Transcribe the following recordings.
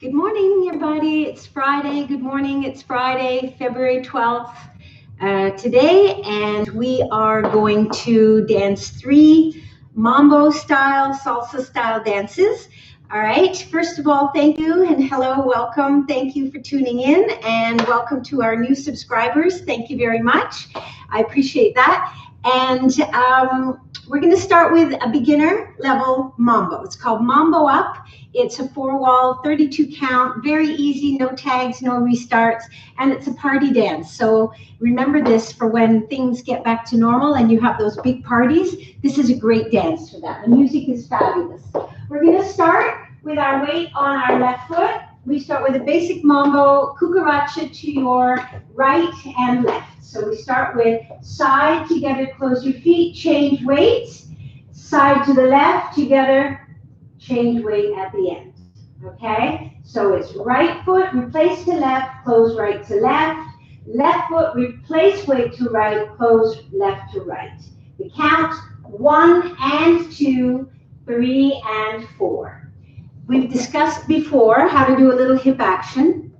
Good morning, everybody. It's Friday. Good morning. It's Friday, February 12th today, and we are going to dance 3 Mambo style, salsa style dances. All right. First of all, thank you and hello, welcome. Thank you for tuning in and welcome to our new subscribers. Thank you very much. I appreciate that. And we're going to start with a beginner level mambo. It's called Mambo Up. It's a 4-wall, 32 count, very easy, no tags, no restarts, and it's a party dance. So remember this for when things get back to normal and you have those big parties. This is a great dance for that. The music is fabulous. We're going to start with our weight on our left foot. We start with a basic mambo, cucaracha to your right and left. So we start with side together, close your feet, change weights, side to the left together, change weight at the end. Okay? So it's right foot, replace to left, close right to left, left foot, replace weight to right, close left to right. The count 1 and 2, 3 and 4. We've discussed before how to do a little hip action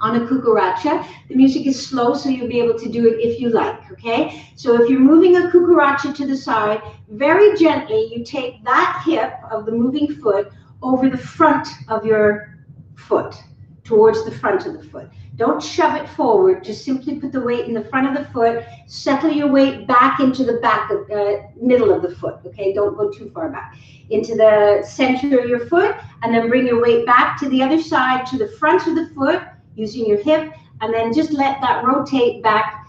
on a cucaracha. The music is slow, so you'll be able to do it if you like, okay? So if you're moving a cucaracha to the side, very gently you take that hip of the moving foot over the front of your foot, towards the front of the foot. Don't shove it forward, just simply put the weight in the front of the foot, settle your weight back into the back of middle of the foot, okay? Don't go too far back. Into the center of your foot, and then bring your weight back to the other side, to the front of the foot, using your hip, and then just let that rotate back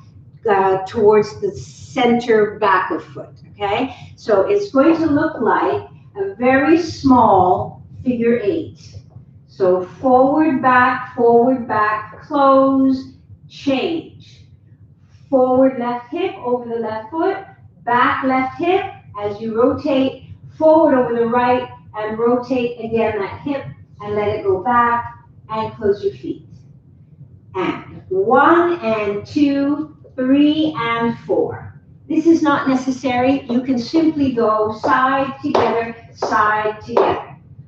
towards the center back of foot, okay? So it's going to look like a very small figure 8. So forward, back, close, change. Forward left hip over the left foot, back left hip as you rotate, forward over the right, and rotate again that hip, and let it go back, and close your feet. And 1 and 2, 3 and 4. This is not necessary. You can simply go side together,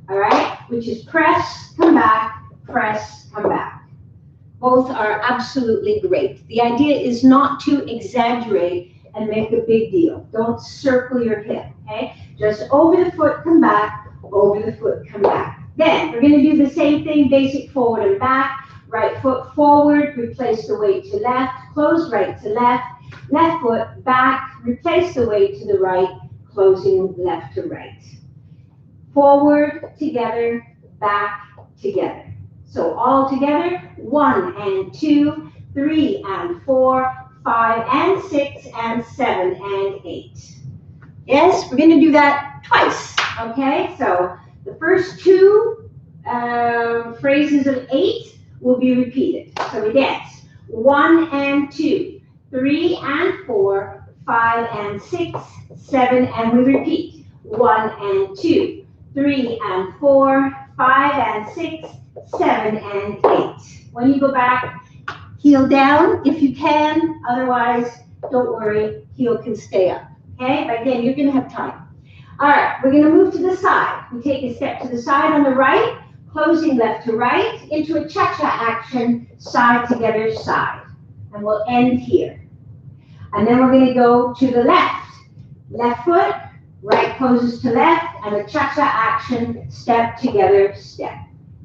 all right? Which is press, come back, press, come back. Both are absolutely great. The idea is not to exaggerate and make a big deal. Don't circle your hip, okay? Just over the foot, come back, over the foot, come back. Then we're going to do the same thing, basic forward and back. Right foot forward, replace the weight to left, close right to left, left foot back, replace the weight to the right, closing left to right. Forward, together, back, together. So all together, 1 and 2, 3 and 4, 5 and 6 and 7 and 8. Yes, we're going to do that twice, okay? So the first 2 phrases of 8 will be repeated. So we dance 1 and 2, 3 and 4, 5 and 6, 7, and we repeat 1 and 2, 3 and 4, 5 and 6, 7 and 8. When you go back, heel down if you can. Otherwise, don't worry, heel can stay up. Okay, but again, you're going to have time. All right, we're going to move to the side. We take a step to the side on the right, closing left to right, into a cha-cha action, side together, side. And we'll end here. And then we're going to go to the left. Left foot, right closes to left, and a cha-cha action, step together, step.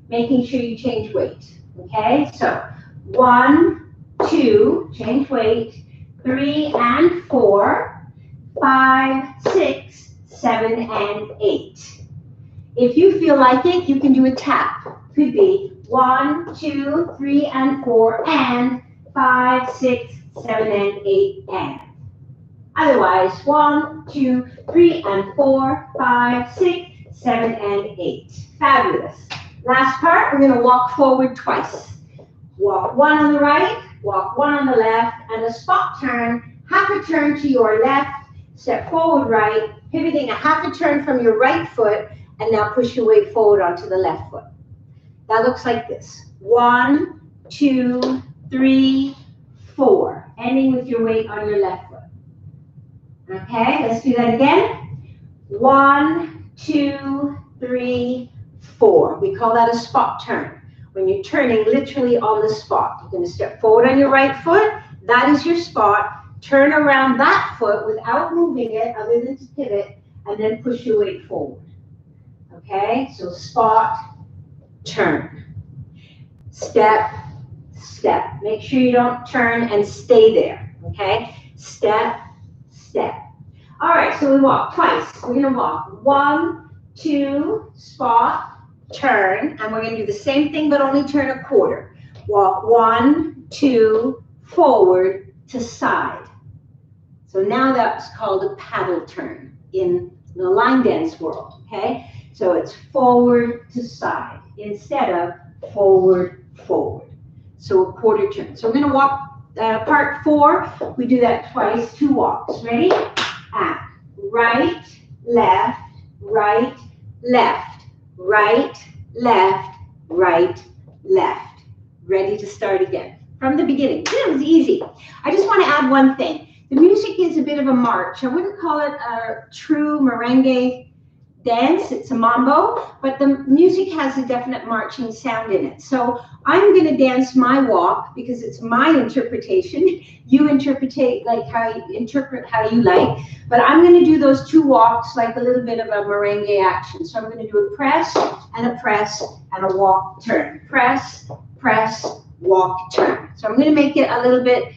Making sure you change weight. Okay, so 1, 2, change weight, 3 and 4, 5, 6, 7 and 8. If you feel like it, you can do a tap. Could be 1, 2, 3 and 4 and 5, 6, 7 and 8 and. Otherwise, 1, 2, 3 and 4, 5, 6, 7 and 8. Fabulous. Last part, we're going to walk forward twice. Walk 1 on the right, walk 1 on the left, and a spot turn, half a turn to your left, step forward right, pivoting a half a turn from your right foot, and now push your weight forward onto the left foot. That looks like this. 1, 2, 3, 4. Ending with your weight on your left foot. Okay, let's do that again. 1, 2, 3, 4. We call that a spot turn. when you're turning literally on the spot. You're going to step forward on your right foot. That is your spot. Turn around that foot without moving it other than to pivot, and then push your weight forward. Okay, so spot, turn. Step, step. Make sure you don't turn and stay there. Okay, step, step. All right, so we walk twice. We're going to walk 1, 2, spot, turn, and we're going to do the same thing, but only turn a quarter. Walk 1, 2, forward to side. So now that's called a paddle turn in the line dance world, okay? So it's forward to side instead of forward, forward. So a quarter turn. So we're going to walk part 4. We do that twice, 2 walks. Ready? And right, left, right, left, right, left, right, left. Ready to start again. From the beginning. It was easy. I just want to add one thing. The music is a bit of a march. I wouldn't call it a true merengue dance. It's a mambo, but the music has a definite marching sound in it. So I'm going to dance my walk because it's my interpretation. You interpret like how you like, but I'm going to do those 2 walks like a little bit of a merengue action. So I'm going to do a press and a walk, turn. Press, press, walk, turn. So I'm going to make it a little bit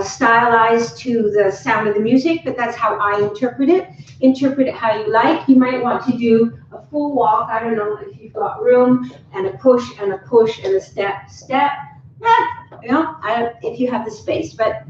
stylized to the sound of the music, but that's how I interpret it. Interpret it how you like. You might want to do a full walk. I don't know if you've got room, and a push and a step, step. You know, if you have the space. But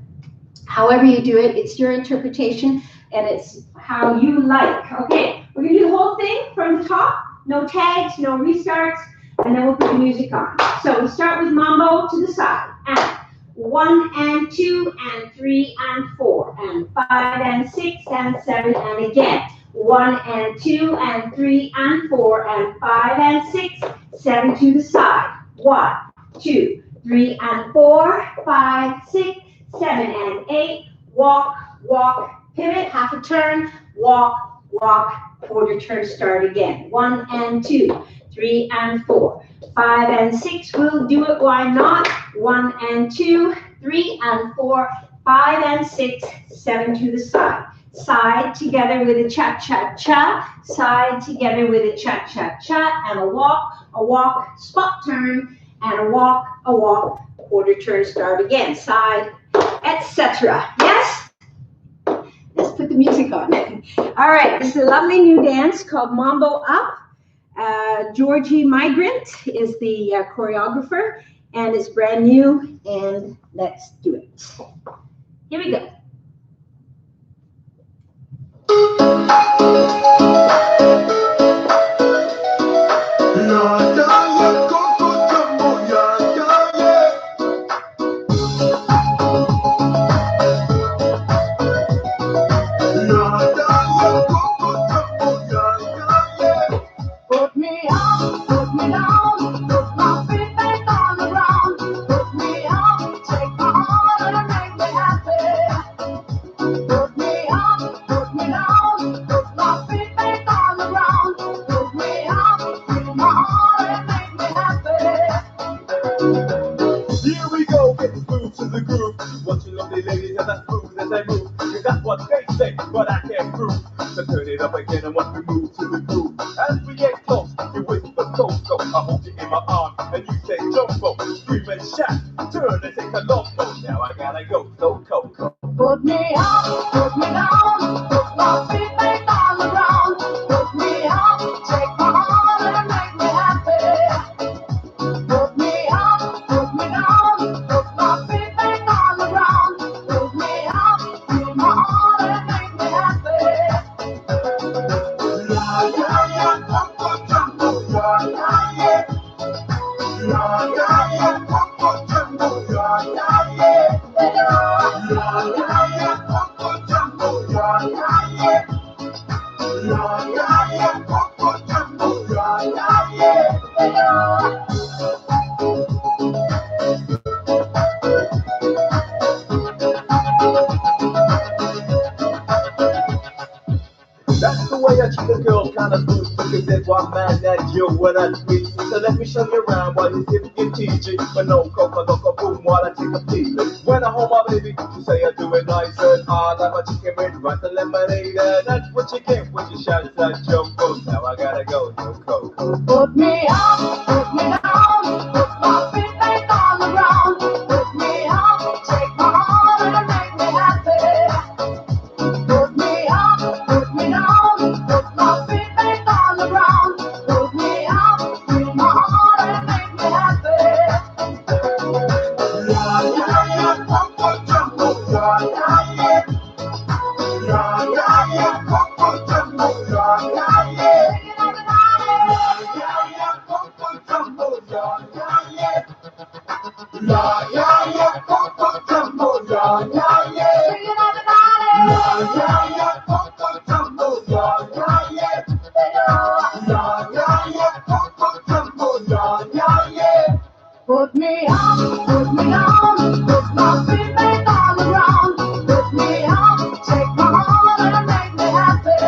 however you do it, it's your interpretation, and it's how you like. Okay, we're gonna do the whole thing from the top. No tags, no restarts, and then we'll put the music on. So we start with mambo to the side. And 1 and 2 and 3 and 4 and 5 and 6 and 7 and again 1 and 2 and 3 and 4 and 5 and 6, 7 to the side. 1, 2, 3 and 4, 5, 6, 7 and 8. Walk, walk, pivot, half a turn. Walk, walk, quarter turn. Start again. 1 and 2, 3 and 4. 5 and 6, we'll do it, why not? 1 and 2, 3 and 4, 5 and 6, 7 to the side. Side together with a cha-cha-cha, side together with a cha-cha-cha, and a walk, spot turn, and a walk, quarter turn, start again. Side, etc. Yes? Let's put the music on. All right, this is a lovely new dance called Mambo Up. Georgie Mygrant is the choreographer, and it's brand new, and let's do it. Here we go. Coco Jamboo, put me up, put me down, put my feet back on the ground. Put me up, take my heart and make me happy. Put me up, put me down, put my feet back on the ground. Put me up, take my heart and make me happy. Here we go, getting smooth to the groove. Watching lovely ladies and as smooth as they move. Cause that's what they say, but I can't prove. So turn it up again and watch me move to the groove. As we get close, you whisper Coco. I hold you in my arms and you say Jumbo. Scream and shout, turn and take a long go. Now I gotta go, so Coco. Put me up, put me down, put my feet back on the ground. Put me up, take my heart and make me happy. Put me up, put me down, put my feet back on the ground. Put me up, take my heart and make me happy. La ya ya, Coco Jamboo, ya ya ya. La ya ya, Coco Jamboo, ya ya ya. La ya ya, Coco Jamboo, ya ya ya. La ya ya, Coco Jamboo, ya ya ya. That's the way I treat a girl, kinda smooth. Because that's why I'm mad at you when I tweet. So let me show you around while you hip and teaching. But no coca, coca, boom, while I take a peek. When I hold my baby, you say I do it nice and hard. Like my chicken with rice and lemonade. And that's what you get when you shout that jumbo. Now I gotta go, no coco. Put me up, put me down, put my feet back on the ground. Put me up, take my heart and make me happy. Put me up, put me down, put my feet back on the ground. Put me up, feel my heart and make me happy. Yeah, yeah, yeah, Coco Jamboo, yeah, yeah, yeah. Yeah, yeah, yeah, Coco Jamboo, yeah, yeah, yeah. Yeah, yeah, Coco Jamboo, yeah, yeah, yeah. Yeah, yeah, yeah, Coco Jamboo, yeah, yeah, yeah. Yeah, yeah, yeah, Coco Jamboo, yeah, yeah, yeah. Yeah, yeah, yeah, Coco Jamboo, yeah, yeah, yeah. Put me up, put me down, put my feet back on the ground. Put me up, take my heart and make me happy.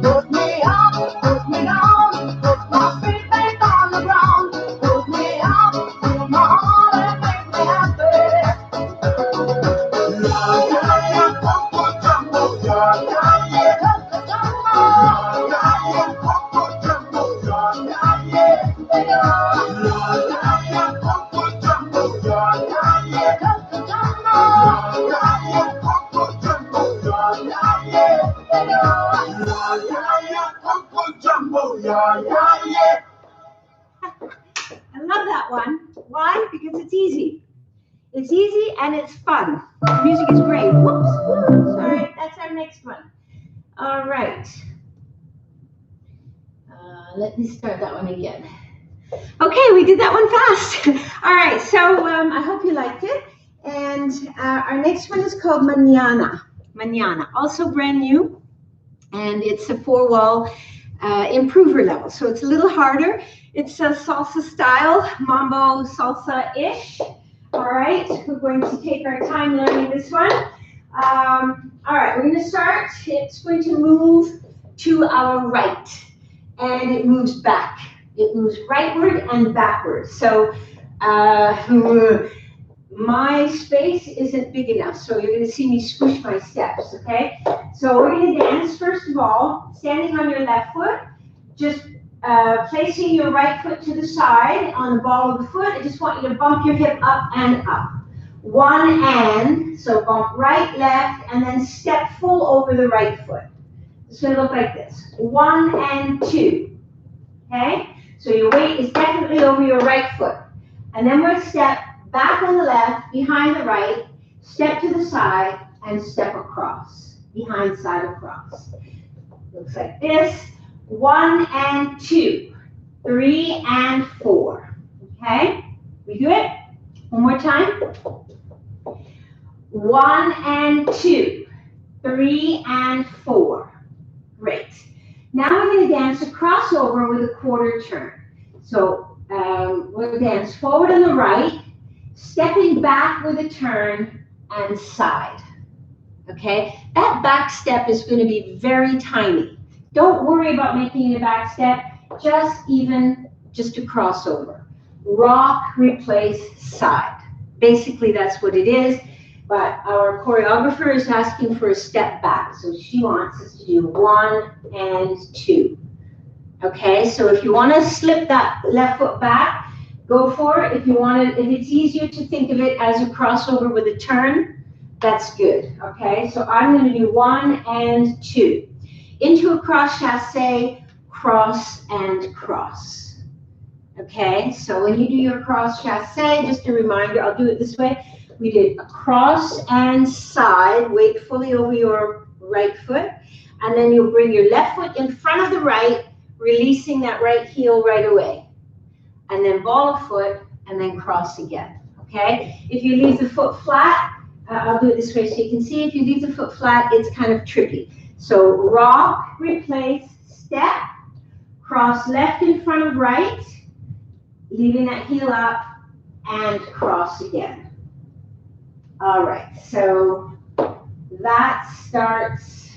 Put me up, put me down, put my feet back on the ground. Put me up, feel my heart and make me happy. Yeah, yeah, yeah, Coco Jamboo, yeah, yeah, yeah. Yeah, yeah, yeah, Coco Jamboo, yeah, yeah, yeah. Yeah, yeah, yeah, Coco Jamboo, yeah, yeah, yeah. Yeah, yeah, yeah, Coco Jamboo, yeah, yeah, yeah. Yeah, yeah, yeah, Coco Jamboo, yeah, yeah, yeah. I love that one. Why? Because it's easy. It's easy and it's fun. The music is great. Whoops. Sorry, that's our next one. All right. Let me start that one again. Okay, we did that one fast. All right, so I hope you liked it. And our next one is called Manana. Manana, also brand new. And it's a 4-wall improver level. So it's a little harder. It's a salsa style, Mambo Salsa Ish. All right, we're going to take our time learning this one. All right, we're going to start. It's going to move to our right, and it moves back. It moves rightward and backward. So my space isn't big enough, so you're going to see me squish my steps, okay? So we're going to dance, first of all, standing on your left foot, just placing your right foot to the side on the ball of the foot. I just want you to bump your hip up and up. One and, so bump right, left, and then step full over the right foot. It's going to look like this. 1 and 2, okay? So your weight is definitely over your right foot. And then we're step back on the left, behind the right, step to the side, and step across. Behind, side, across. Looks like this. 1 and 2. 3 and 4. Okay? We do it? One more time. 1 and 2. 3 and 4. Great. Now we're going to dance a crossover with a quarter turn. So we'll dance forward on the right, stepping back with a turn and side. Okay? That back step is going to be very tiny. Don't worry about making it a back step, just a crossover. Rock, replace, side. Basically, that's what it is. But our choreographer is asking for a step back. So she wants us to do 1 and 2. Okay, so if you want to slip that left foot back, go for it. If it's easier to think of it as a crossover with a turn, that's good. Okay, so I'm going to do 1 and 2. Into a cross chassé, cross and cross. Okay, so when you do your cross chassé, just a reminder, I'll do it this way. We did a cross and side, weight fully over your right foot, and then you'll bring your left foot in front of the right, releasing that right heel right away. And then ball of foot, and then cross again, okay? If you leave the foot flat, I'll do it this way so you can see. If you leave the foot flat, it's kind of trippy. So rock, replace, step, cross left in front of right, leaving that heel up, and cross again. All right, so that starts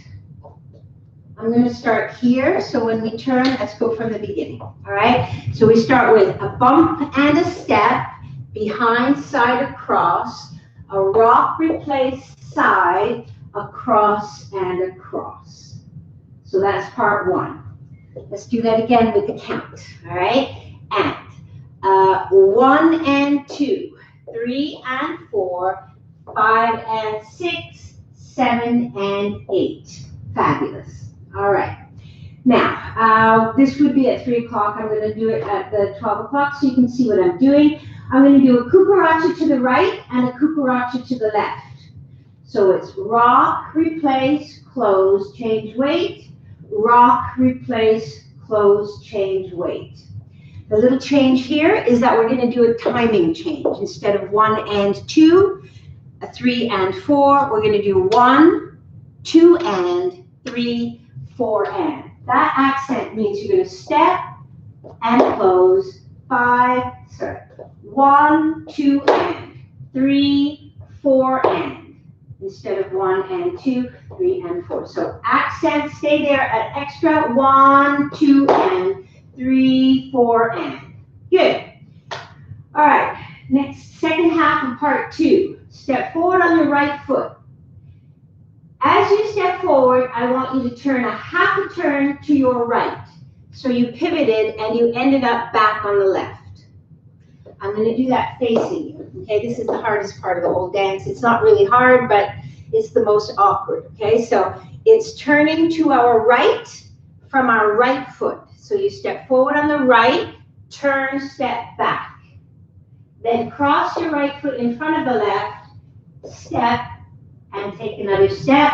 I'm going to start here. So when we turn, let's go from the beginning. All right. So we start with a bump and a step, behind, side, across, a rock, replace, side, across, and across. So that's part one. Let's do that again with the count. All right. And 1 and 2, 3 and 4, 5 and 6, 7 and 8. Fabulous. All right. Now, this would be at 3 o'clock. I'm going to do it at the 12 o'clock so you can see what I'm doing. I'm going to do a cucaracha to the right and a cucaracha to the left. So it's rock, replace, close, change weight. Rock, replace, close, change weight. The little change here is that we're going to do a timing change. Instead of 1 and 2, a 3 and 4, we're going to do 1, 2 and, 3, 4 and. That accent means you're going to step and close 1, 2 and, 3, 4 and, instead of 1 and 2, 3 and 4. So accent, stay there at extra 1, 2 and, 3, 4 and. Good. All right. Next, second half of part 2. Step forward on your right foot. As you step forward, I want you to turn a half a turn to your right. So you pivoted and you ended up back on the left. I'm going to do that facing you. Okay, this is the hardest part of the whole dance. It's not really hard, but it's the most awkward. Okay, so it's turning to our right from our right foot. So you step forward on the right, turn, step back. Then cross your right foot in front of the left, step, and take another step.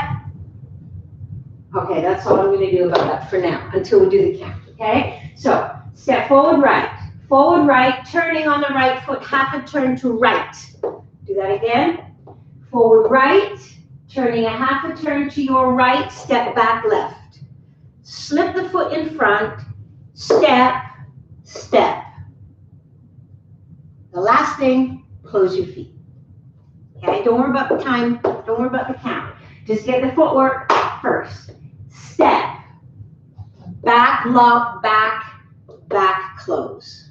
Okay, that's all I'm going to do about that for now, until we do the count, okay? So, step forward right, turning on the right foot, half a turn to right. Do that again. Forward right, turning a half a turn to your right, step back left. Slip the foot in front, step, step. The last thing, close your feet. Okay, don't worry about the time, don't worry about the count. Just get the footwork first. Step, back, lock, back, back, close.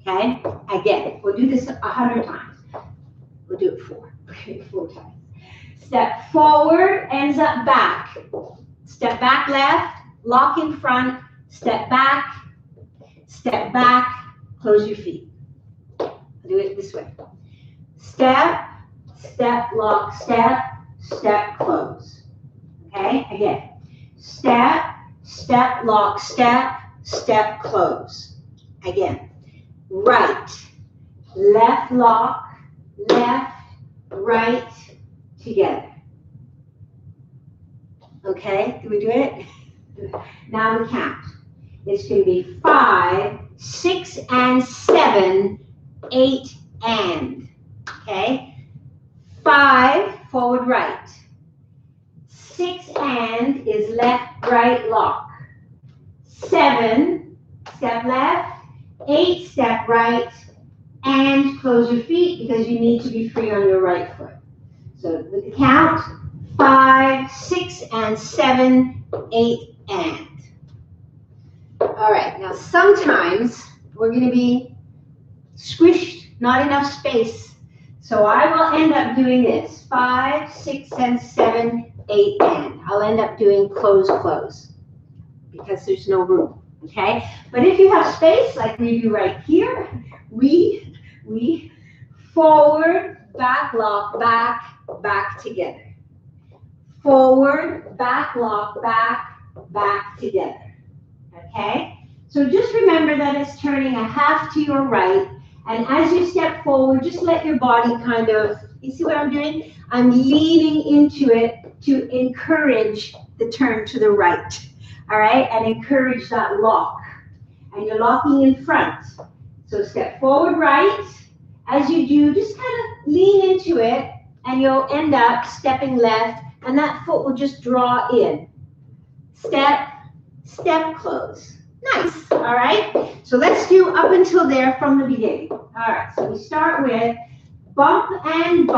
Okay, again, we'll do this 100 times. We'll do it 4. Okay, 4 times. Step forward, ends up back. Step back left, lock in front, step back, close your feet. I'll do it this way. Step, step, lock, step, close. Okay, again. Step, step, lock, step, close. Again. Right, left, lock, left, right, together. Okay, can we do it? Now the count. It's going to be 5, 6, and 7, 8, and. Okay? 5, forward, right. 6, and is left, right, lock. 7, step left. 8, step right, and close your feet because you need to be free on your right foot. So with the count, 5, 6, and 7, 8, and. All right, now sometimes we're going to be squished, not enough space. So I will end up doing this, 5, 6, and 7, 8, and. I'll end up doing close, close, because there's no room. Okay, but if you have space, like we do right here, we forward, back, lock, back together. Forward, back, lock, back together. Okay, so just remember that it's turning a half to your right, and as you step forward, just let your body kind of, you see what I'm doing? I'm leaning into it to encourage the turn to the right. All right, and encourage that lock. And you're locking in front. So step forward right. As you do, just kind of lean into it, and you'll end up stepping left, and that foot will just draw in. Step, step, close. Nice, all right? So let's do up until there from the beginning. All right, so we start with bump and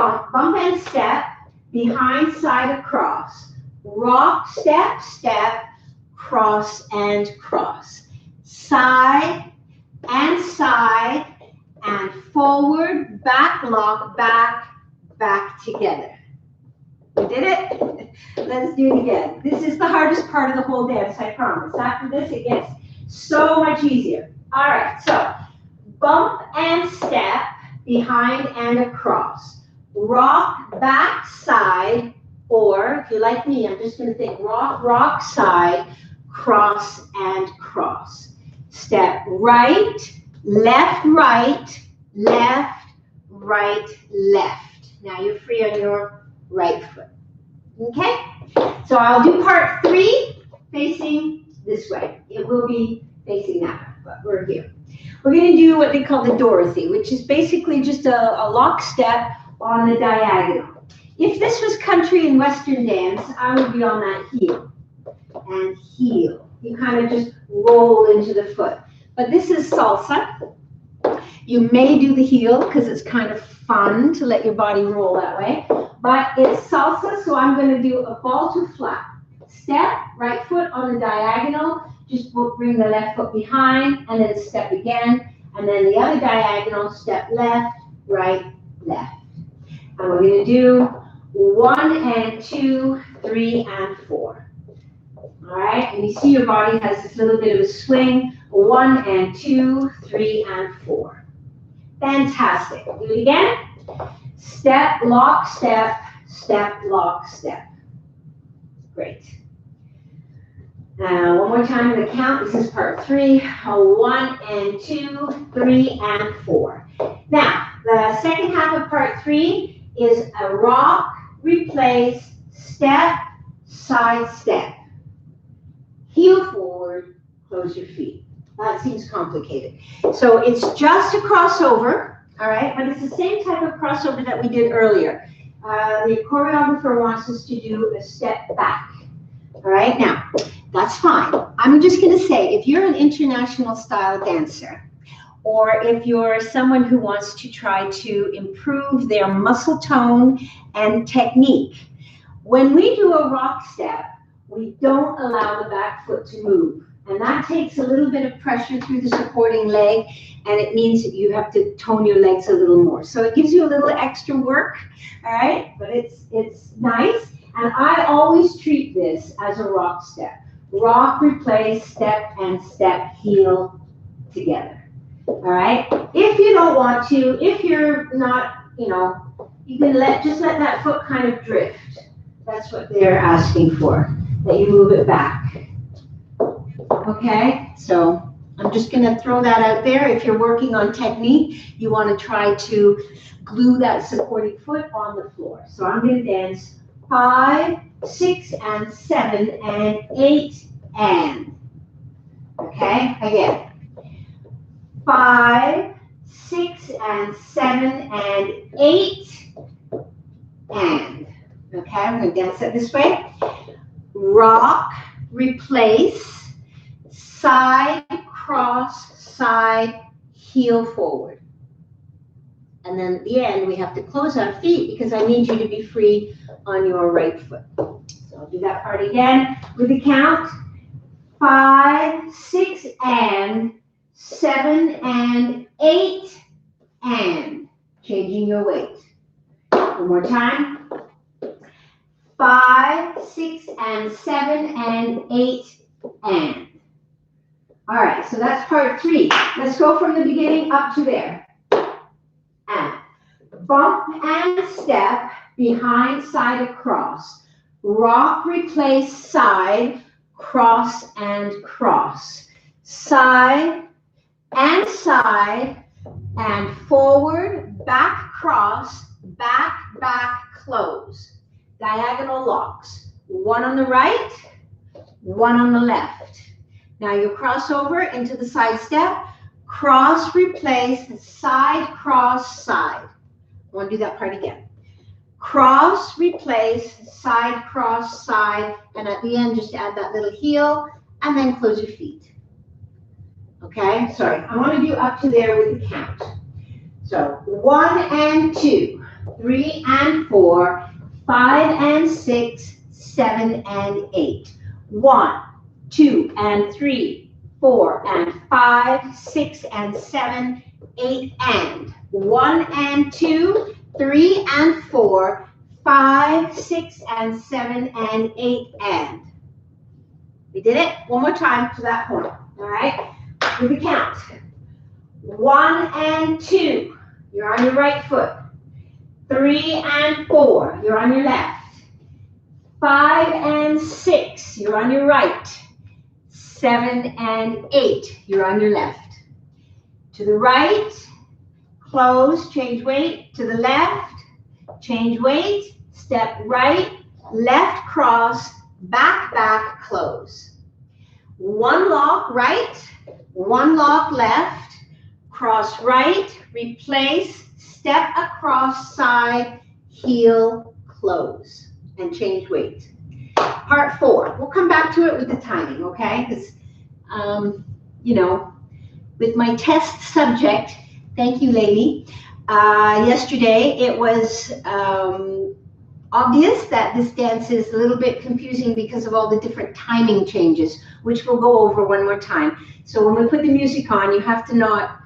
step, behind, side, across. Rock, step, step, cross, and cross. Side, and forward, back, lock, back, back together. We did it? Let's do it again. This is the hardest part of the whole dance, I promise. After this, it gets so much easier. All right, so bump and step, behind and across. Rock, back, side, or if you're like me, I'm just going to think rock, rock, side, cross, and cross. Step right, left, right, left, right, left. Now you're free on your right foot. Okay? So I'll do part 3 facing this way. It will be facing that way, but we're here. We're going to do what they call the Dorothy, which is basically just a lock step on the diagonal. If this was country and western dance, I would be on that heel and heel. You kind of just roll into the foot. But this is salsa. You may do the heel because it's kind of fun to let your body roll that way. But it's salsa, so I'm going to do a ball to flat. Step, right foot on the diagonal. Just bring the left foot behind and then step again. And then the other diagonal, step left, right, left. And we're going to do 1 and 2, 3 and 4. All right, and you see your body has this little bit of a swing. 1 and 2, 3 and 4. Fantastic. Do it again. Step, lock, step, step, lock, step. Great. One more time to the count. This is part 3. 1 and 2, 3 and 4. Now, the second half of part 3 is a rock, replace, step, side step. Heel forward, close your feet. That seems complicated. So it's just a crossover, all right? But it's the same type of crossover that we did earlier. The choreographer wants us to do a step back. All right, now, that's fine. I'm just going to say, if you're an international style dancer, or if you're someone who wants to try to improve their muscle tone and technique, when we do a rock step, we don't allow the back foot to move. And that takes a little bit of pressure through the supporting leg, and it means that you have to tone your legs a little more. So it gives you a little extra work, all right? But it's nice. And I always treat this as a rock step. Rock, replace, step, and step, heel together. All right? If you don't want to, if you're not, you can just let that foot kind of drift. That's what they're asking for, that you move it back. Okay? So I'm just going to throw that out there. If you're working on technique, you want to try to glue that supporting foot on the floor. So I'm going to dance 5, 6, and 7, and 8, and. Okay, again. 5, 6, and 7, and 8, and. Okay, I'm going to dance it this way. Rock, replace, side, cross, side, heel forward. And then at the end, we have to close our feet because I need you to be free on your right foot. So I'll do that part again with the count. 5, 6, and 7, and 8, and. Changing your weight. One more time. 5, 6, and 7, and 8, and. All right, so that's part 3. Let's go from the beginning up to there. And bump and step, behind, side, across. Rock, replace, side, cross, and cross. Side, and forward, back, cross, back, back, close. Diagonal locks. 1 on the right, 1 on the left. Now you cross over into the side step. Cross, replace, side, cross, side. I want to do that part again. Cross, replace, side, cross, side, and at the end, just add that little heel, and then close your feet. Okay, sorry, I want to do up to there with the count. So 1 and 2, 3 and 4, 5 and 6, 7 and 8. 1, 2 and 3, 4 and 5, 6 and 7, 8 and 1 and 2, 3 and 4, 5, 6 and 7 and 8 and. We did it one more time to that point. All right, do the count. 1 and 2, you're on your right foot. 3 and 4, you're on your left. 5 and 6, you're on your right. 7 and 8, you're on your left. To the right, close, change weight. To the left, change weight, step right, left cross, back, back, close. One lock right, one lock left, cross right, replace, step across side, heel, close, and change weight. Part 4, we'll come back to it with the timing, okay? Because, you know, with my test subject, thank you, lady, yesterday it was obvious that this dance is a little bit confusing because of all the different timing changes, which we'll go over one more time. So when we put the music on, you have to not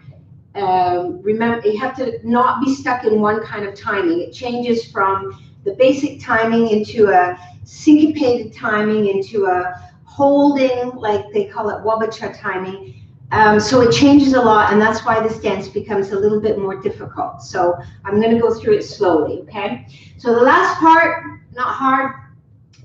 remember, you have to not be stuck in one kind of timing. It changes from the basic timing into a syncopated timing, into a holding, like they call it wabacha timing. So it changes a lot, and that's why this dance becomes a little bit more difficult. So I'm going to go through it slowly, okay? So the last part, not hard,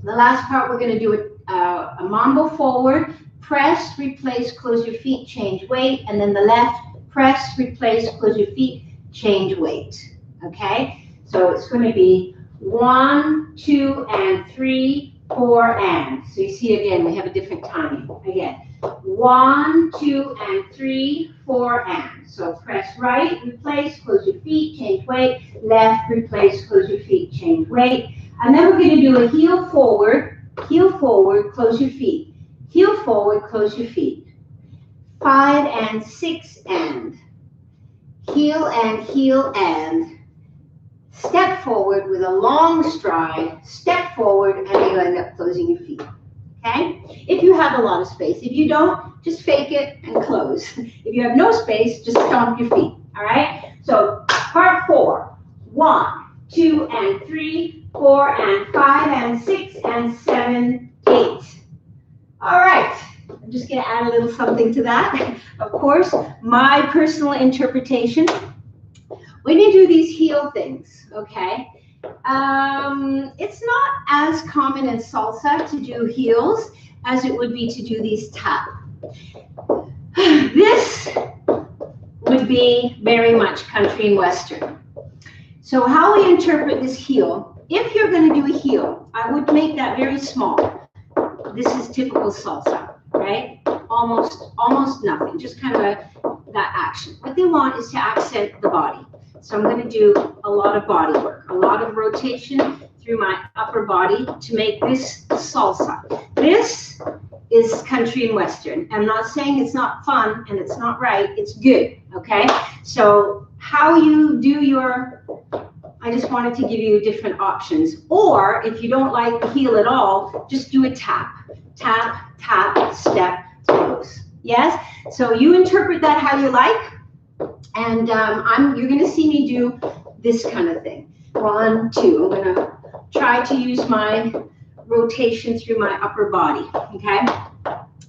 the last part we're going to do a mambo forward, press, replace, close your feet, change weight, and then the left, press, replace, close your feet, change weight, okay? So it's going to be 1, 2, and 3, 4, and. So you see again, we have a different timing. Again, 1, 2, and 3, 4, and. So press right, replace, close your feet, change weight, left, replace, close your feet, change weight. And then we're going to do a heel forward, close your feet. Heel forward, close your feet. 5 and 6 and. Heel and. Step forward with a long stride, step forward, and you end up closing your feet, okay? If you have a lot of space. If you don't, just fake it and close. If you have no space, just stomp your feet, all right? So part 4, 1, 2, and 3, 4, and 5, and 6, and 7, 8. All right, I'm just gonna add a little something to that. Of course, my personal interpretation. When you do these heel things, okay, it's not as common in salsa to do heels as it would be to do these tap. This would be very much country and western. So how we interpret this heel, if you're going to do a heel, I would make that very small. This is typical salsa, right? Almost nothing, just kind of that action. What they want is to accent the body. So I'm going to do a lot of body work, a lot of rotation through my upper body to make this salsa. This is country and western. I'm not saying it's not fun and it's not right. It's good, okay? So how you do your, I just wanted to give you different options. Or if you don't like the heel at all, just do a tap. Tap, tap, step, close. Yes? So you interpret that how you like. And you're going to see me do this kind of thing. 1, 2. I'm going to try to use my rotation through my upper body. Okay.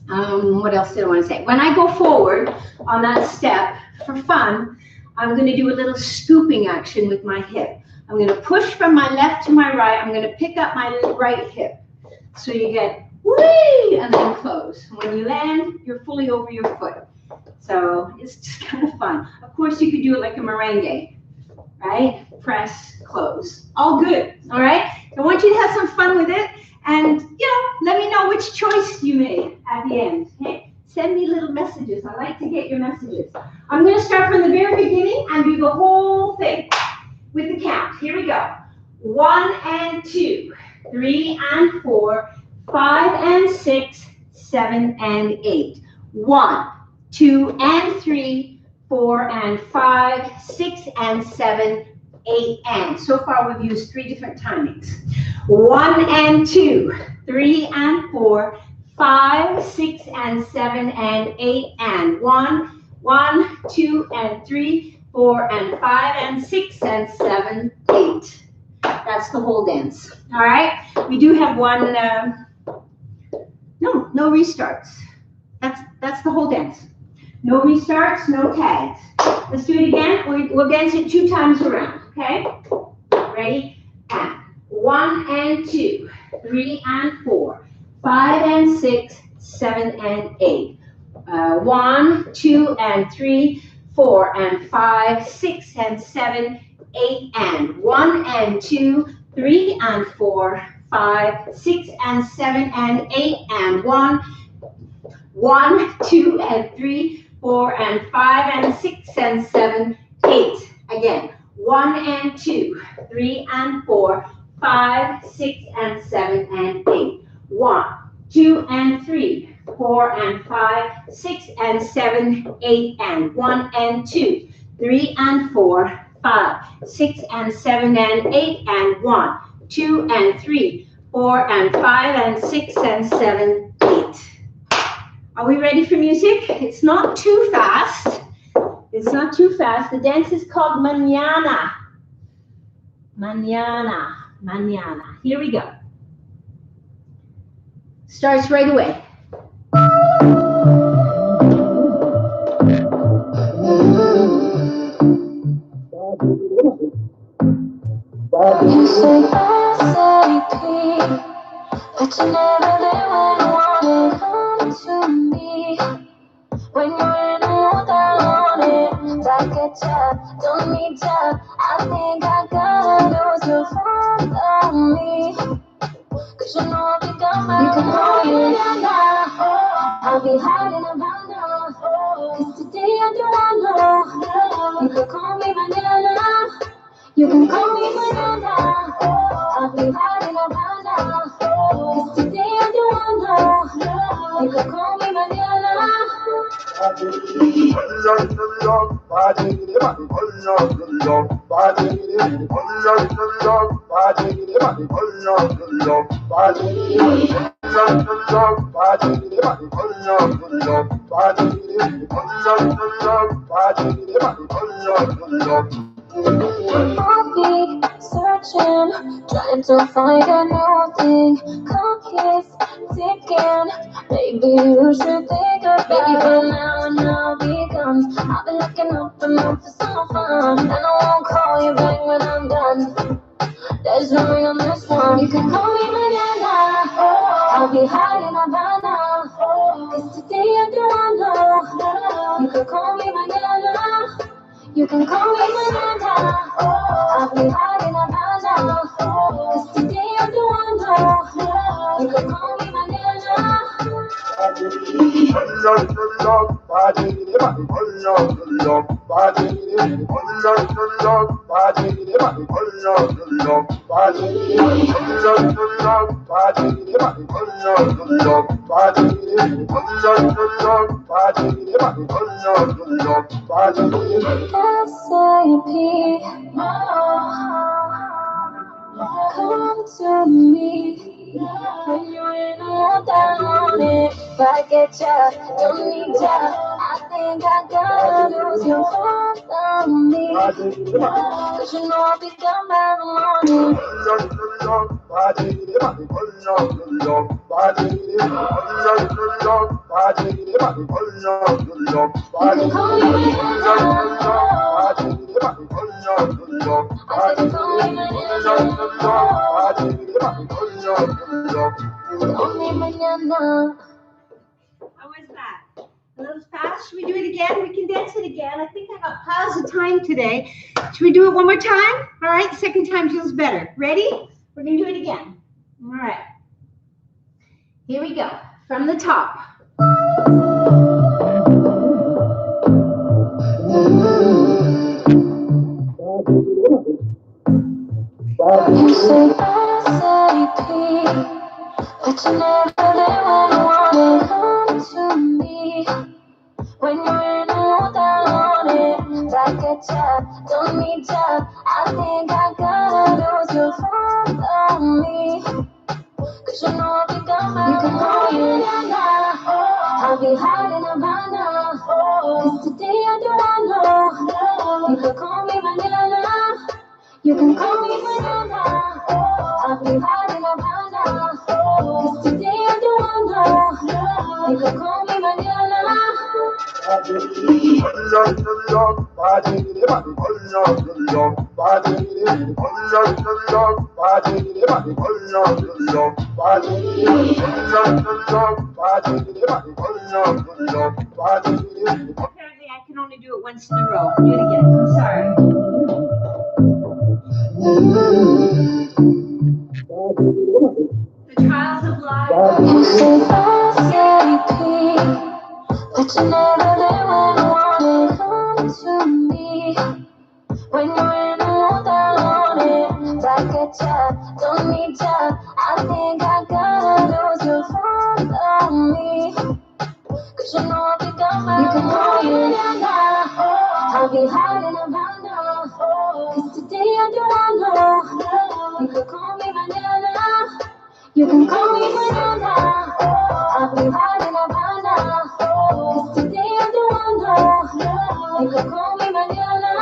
What else did I want to say? When I go forward on that step, for fun, I'm going to do a little scooping action with my hip. I'm going to push from my left to my right. I'm going to pick up my right hip. So you get whee, and then close. When you land, you're fully over your foot. So it's just kind of fun. Of course, you could do it like a merengue, right? Press, close. All good, all right? I want you to have some fun with it. And, you know, let me know which choice you made at the end, okay? Send me little messages. I like to get your messages. I'm going to start from the very beginning and do the whole thing with the count. Here we go. 1 and 2, 3 and 4, 5 and 6, 7 and 8. 1, 2 and 3, 4 and 5, 6 and 7, 8 and. So far we've used 3 different timings. 1 and 2, 3 and 4, 5, 6, and 7, and 8, and 1, 1, 2, and 3, 4, and 5, and 6, and 7, 8. That's the whole dance. All right. We do have one. No restarts. That's the whole dance. No restarts, no tags. Let's do it again. We'll dance it 2 times around. Okay. Ready? And 1 and 2, 3 and 4, 5 and 6, 7 and 8. 1, 2 and 3, 4 and 5, 6 and 7, 8 and 1 and 2, 3 and 4, 5, 6 and 7 and 8 and 1, 1, 2 and 3, 4 and 5 and 6 and 7, 8. Again, 1 and 2, 3 and 4, 5, 6 and 7 and 8. 1, 2 and 3, 4 and 5, 6 and 7, 8 and 1 and 2, 3 and 4, 5, 6 and 7 and 8 and 1, 2 and 3, 4 and 5 and 6 and 7, 8. Are we ready for music? It's not too fast. It's not too fast. The dance is called Manana. Manana. Manana. Here we go. Starts right away. You say SAP, but you never did when you wanna come to me. When you're in the mood, I want it. Like a job, don't need job. I think I gotta lose your phone on me. Cause you know I'll be gone by you can call me Manana. I'll be hiding around now. Cause today I don't wanna. You can call me Manana. You can call me Manana. I'll be hiding around now. Cause today I don't wanna. You can call me Manana. I'll be searching, trying to find a new thing. Clock is ticking. Maybe you should think of baby for now and I'll be gone. I'll be looking up and up for some fun, and I won't call you back when I'm done. There's no ring on this one. You can call me Manana. I'll be hiding around now. Cause today I don't know. You can call me Manana. You can call me Manana. I'll be hiding around now. Cause today I don't know. You can call me Manana. Come to me when you're in a mood, I want it. If I get ya, don't need ya. I think I gotta lose your hold on me. Cause you know I'll be done by the morning. You can call me Manana. I said call me Manana. Call me Manana. How was that? A little fast. Should we do it again? We can dance it again. I think I got piles of time today. Should we do it one more time? All right. The second time feels better. Ready? We're going to do it again. All right. Here we go. From the top. You say SAP, but you never did when you wanna come to me. When you're in the mood, I want it. Like a job, don't need job. I think I gotta lose your phone on me. Cause you know I'll be gone by you can call me be hot in Havana. Cause today I do not know. You can call me Manana. You can call me Manana. I'll be hot in Havana. Cause today I do not know. You can call me Manana. Apparently I can only do it once in a row. Do it again. I'm sorry. The trials of life. You say but you never did when you wanted come to me. When you're in the mood, I want it. Back at ya, don't need ya. I think I gotta lose you for me. Cause you know I'll be done by you can call me Manana. I'll be hot in Havana. Cause today I do not know. You can call me Manana. You can call me Manana. I'll be hot in Havana. Cause today I do not know. You can call me Manana.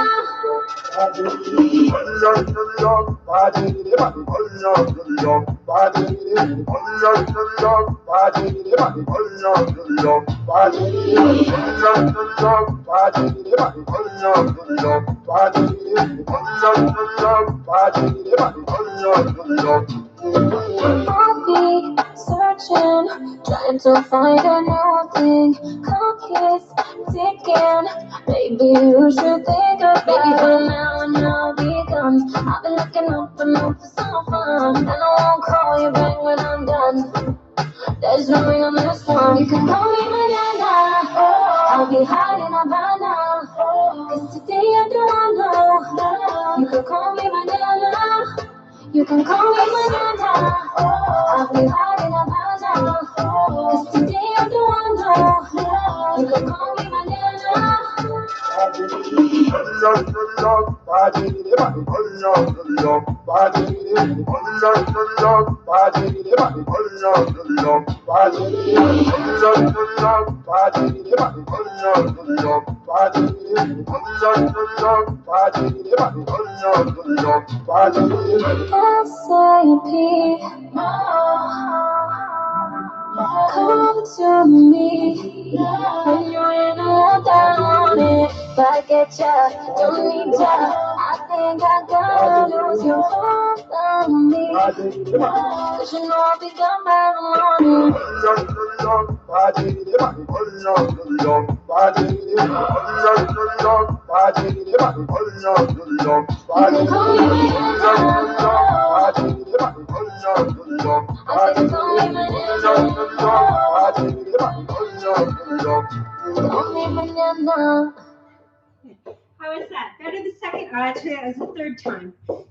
I'll be searching, trying to find a new thing. Clock is ticking. Maybe you should think of baby for now and I'll be gone. I've been looking up and up for some fun, and I won't call you back when I'm done. There's no ring on this one. You can call me Manana. I'll be hot in Havana. Cause today I do not know. You can call me Manana. You can call me Manana. I'll be hot in Havana. Cause today I do not know. You can call me Manana. Come to me when you're in a mood that I want it. Back at ya, don't need ya. I think I gotta lose you for me. Cause you know I'll be done by the morning. You can call me Manana. I said call me Manana. Call me Manana. How was that? Better the second? Actually, that was the third time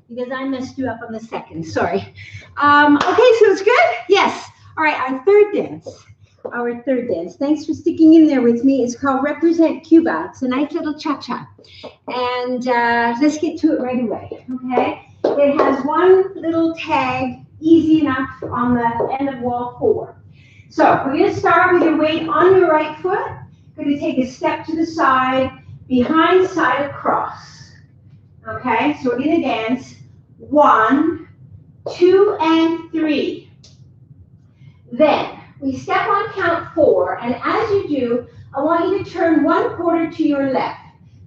because I messed you up on the second. Sorry. Okay, so it's good? Yes. All right, our third dance. Our third dance. Thanks for sticking in there with me. It's called Represent Cuba. It's a nice little cha-cha. And let's get to it right away, okay? It has one little tag, easy enough, on the end of wall 4. So we're going to start with your weight on your right foot. Going to take a step to the side, behind, side, across. Okay, so we're going to dance 1, 2, and 3. Then we step on count 4, and as you do, I want you to turn 1/4 to your left.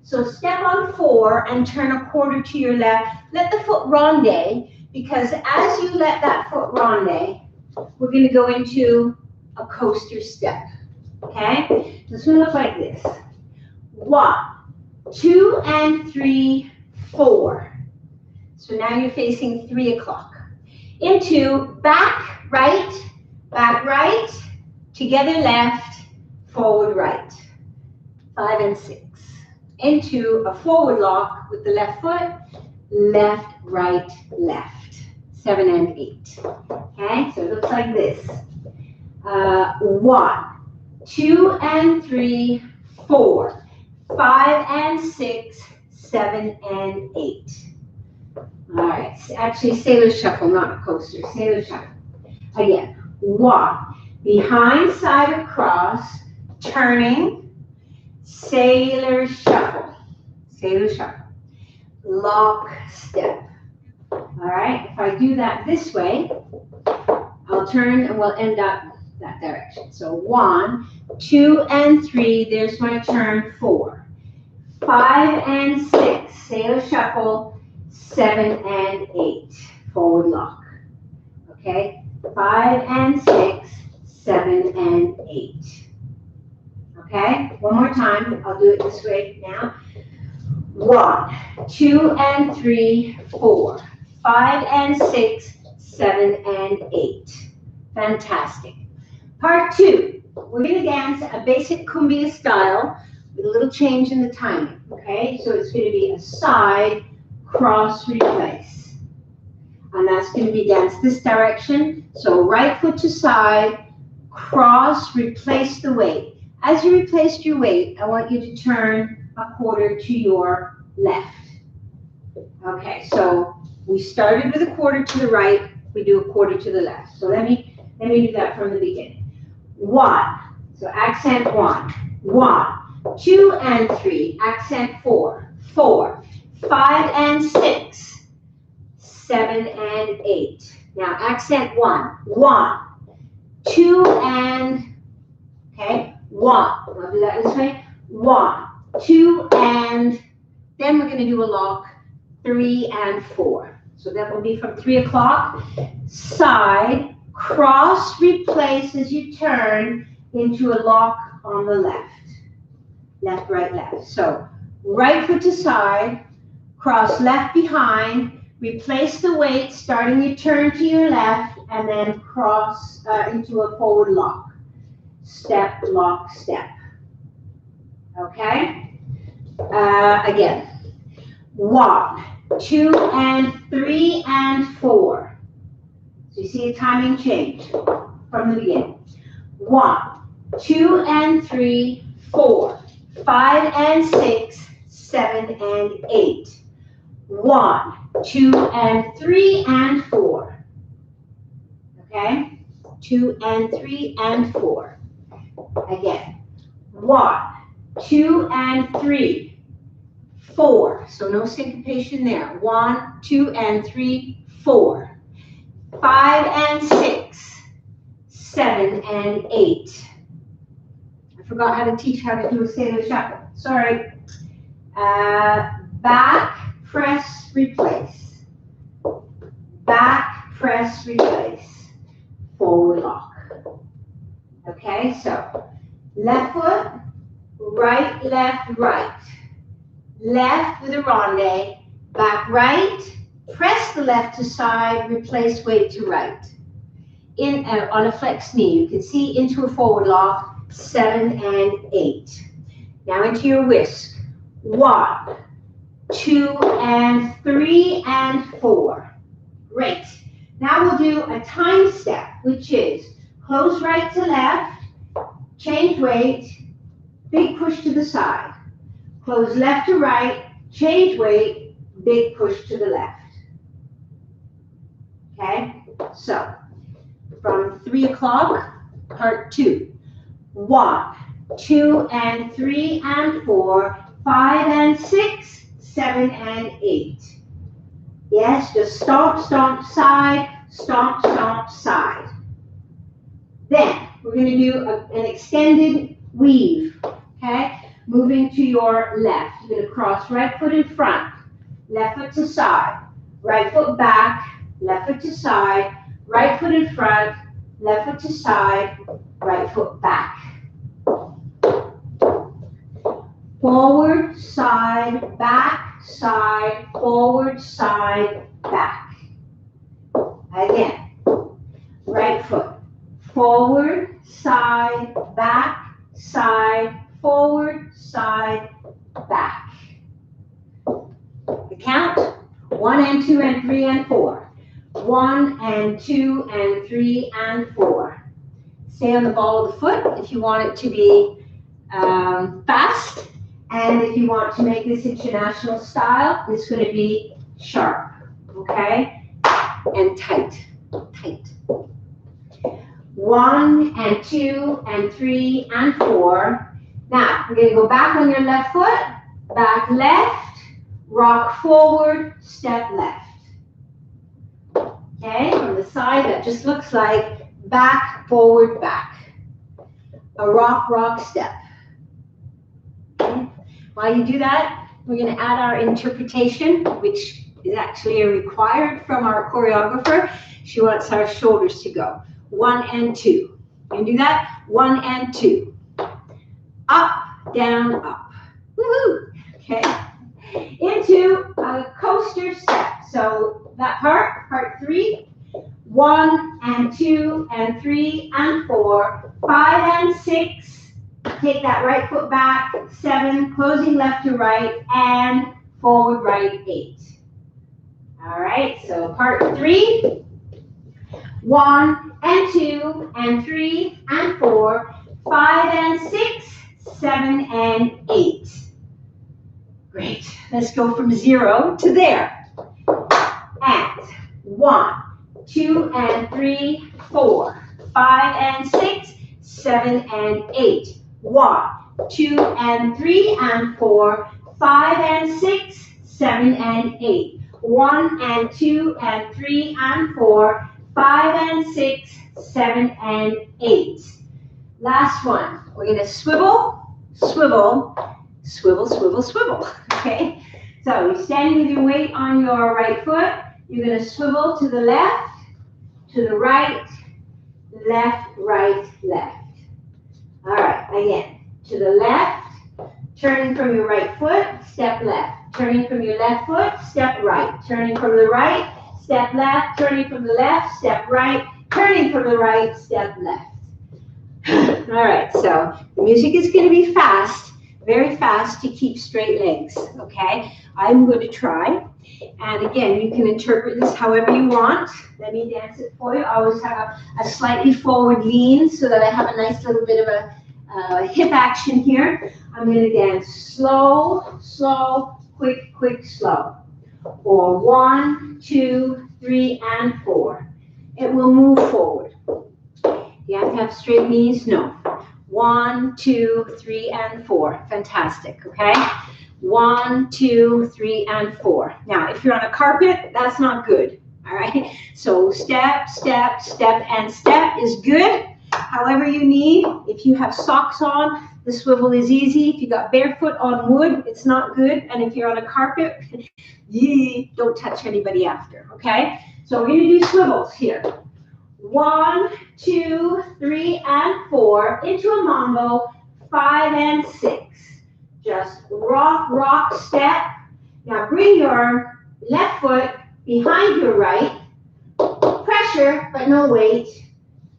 So step on 4 and turn 1/4 to your left. Let the foot ronde, because as you let that foot ronde, we're going to go into a coaster step. Okay, so it's going to look like this. 1, 2, and 3, 4. So now you're facing 3 o'clock. Into back right, together left, forward right. 5 and 6. Into a forward lock with the left foot, left, right, left. 7 and 8. Okay, so it looks like this. 1, 2, and 3, 4. 5 and 6, 7 and 8. All right, actually sailor shuffle, not a coaster, sailor shuffle. Again, 1, behind, side, across, turning, sailor shuffle, lock, step. All right, if I do that this way, I'll turn and we'll end up that direction. So 1, 2, and 3, there's my turn, 4. 5 and 6, sailor shuffle, 7 and 8, forward lock. Okay, 5 and 6, 7 and 8. Okay, one more time, I'll do it this way now. 1, 2, and 3, 4, 5 and 6, 7 and 8. Fantastic. Part 2, we're going to dance a basic cumbia style with a little change in the timing, okay? So it's going to be a side, cross, replace. And that's going to be danced this direction. So right foot to side, cross, replace the weight. As you replaced your weight, I want you to turn a quarter to your left. Okay, so we started with a quarter to the right, we do a quarter to the left. So let me do that from the beginning. 1, so accent 1, 1, 2 and 3, accent 4, 4, 5 and 6, 7 and 8. Now accent 1, 1, 2 and, okay, 1. I'll do that this way. 1, 2 and, then we're going to do a lock, 3 and 4. So that will be from 3 o'clock, side, cross, replace as you turn into a lock on the left. Left, right, left. So right foot to side, cross left behind, replace the weight, starting your turn to your left, and then cross into a forward lock. Step, lock, step. Okay? Again. 1, 2 and 3 and 4. So you see a timing change from the beginning. 1, 2 and 3, 4, 5 and 6, 7 and 8. 1, 2 and 3 and 4. Okay? 2 and 3 and 4. Again. 1, 2 and 3, 4. So no syncopation there. 1, 2 and 3, 4. 5 and 6, 7 and 8. I forgot how to teach how to do a sailor shuffle. Sorry. Back, press, replace. Back, press, replace. Forward lock. Okay, so left foot, right, left, right. Left with a ronde, back right, press the left to side, replace weight to right. In on a flex knee, you can see into a forward lock, 7 and 8. Now into your whisk. 1, 2 and 3 and 4. Great. Now we'll do a time step, which is close right to left, change weight, big push to the side. Close left to right, change weight, big push to the left. Okay, so from 3 o'clock, part 2. 1, 2 and 3 and 4, 5 and 6, 7 and 8. Yes, just stomp, stomp, side, stomp, stomp, side. Then we're going to do an extended weave, okay? Moving to your left. You're going to cross right foot in front, left foot to side, right foot back, left foot to side, right foot in front, left foot to side, right foot back. Forward, side, back, side, forward, side, back. Again, right foot, forward, side, back, side, forward, side, back. The count, 1 and 2 and 3 and 4. 1 and 2 and 3 and 4. Stay on the ball of the foot if you want it to be fast. And if you want to make this international style, it's going to be sharp, okay? And tight, tight. 1 and 2 and 3 and 4. Now, we're going to go back on your left foot, back left, rock forward, step left. Okay, from the side, that just looks like back, forward, back. A rock, rock, step. Okay. While you do that, we're going to add our interpretation, which is actually required from our choreographer. She wants our shoulders to go. 1 and 2. You can do that? 1 and 2. Up, down, up. Woohoo! Okay. Into a coaster step. So that part 3. 1 and 2 and 3 and 4. 5 and 6. Take that right foot back. 7, closing left to right, and forward right 8. All right, so part 3. 1 and 2 and 3 and 4. 5 and 6. 7 and 8. Great. Let's go from 0 to there. And 1, 2 and 3, 4, 5 and 6, 7 and 8. 1, 2 and 3 and 4, 5 and 6, 7 and 8. 1 and 2 and 3 and 4, 5 and 6, 7 and 8. Last one. We're going to swivel, swivel, swivel, swivel, swivel. Okay? So you're standing with your weight on your right foot. You're going to swivel to the left, to the right, left, right, left. All right, again. To the left, turning from your right foot, step left. Turning from your left foot, step right. Turning from the right, step left. Turning from the left, step right. Turning from the right, step left. All right, so the music is going to be fast, very fast to keep straight legs, okay? I'm going to try. And again, you can interpret this however you want. Let me dance it for you. I always have a slightly forward lean so that I have a nice little bit of a hip action here. I'm going to dance slow, slow, quick, quick, slow. Or 1, 2, 3, and 4. It will move forward. You have to have straight knees? No. 1, 2, 3, and 4. Fantastic, okay? 1, 2, 3, and 4. Now, if you're on a carpet, that's not good, all right? So step, step, step, and step is good. However you need. If you have socks on, the swivel is easy. If you got barefoot on wood, it's not good. And if you're on a carpet, don't touch anybody after, okay? So we're going to do swivels here. 1, 2, 3, and 4 into a mambo, 5 and 6. Just rock, rock, step. Now bring your left foot behind your right. Pressure, but no weight.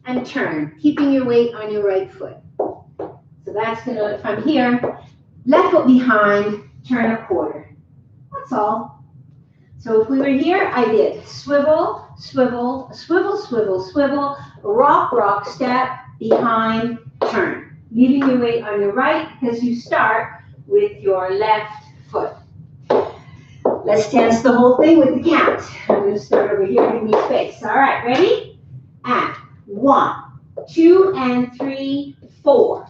And turn, keeping your weight on your right foot. So that's going to, if I'm here, left foot behind, turn a quarter. That's all. So if we were here, I did swivel, swivel, swivel, swivel, swivel, rock, rock, step, behind, turn. Leaving your weight on your right because you start with your left foot. Let's dance the whole thing with the count. I'm going to start over here, give me space. All right, ready? And 1, 2, and 3, 4,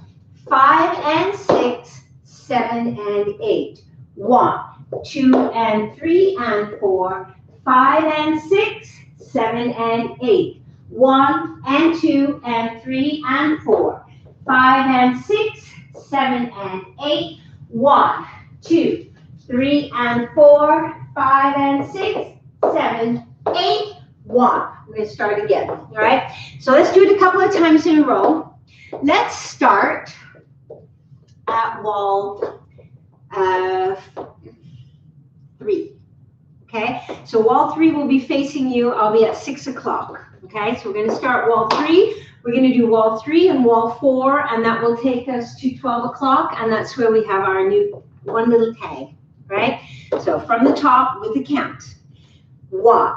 5 and 6, 7 and 8. 1, 2, and 3, and 4, 5 and 6, 7 and 8. 1, and 2, and 3, and 4, 5 and 6, 7 and 8. 1, 2, 3, and 4, 5 and 6, 7, 8. 1. We're going to start again. All right. So let's do it a couple of times in a row. Let's start at wall 3. Okay. So wall 3 will be facing you. I'll be at 6 o'clock. Okay. So we're going to start wall 3. We're going to do wall 3 and wall 4, and that will take us to 12 o'clock, and that's where we have our new one little tag. Right. So from the top with the count. 1,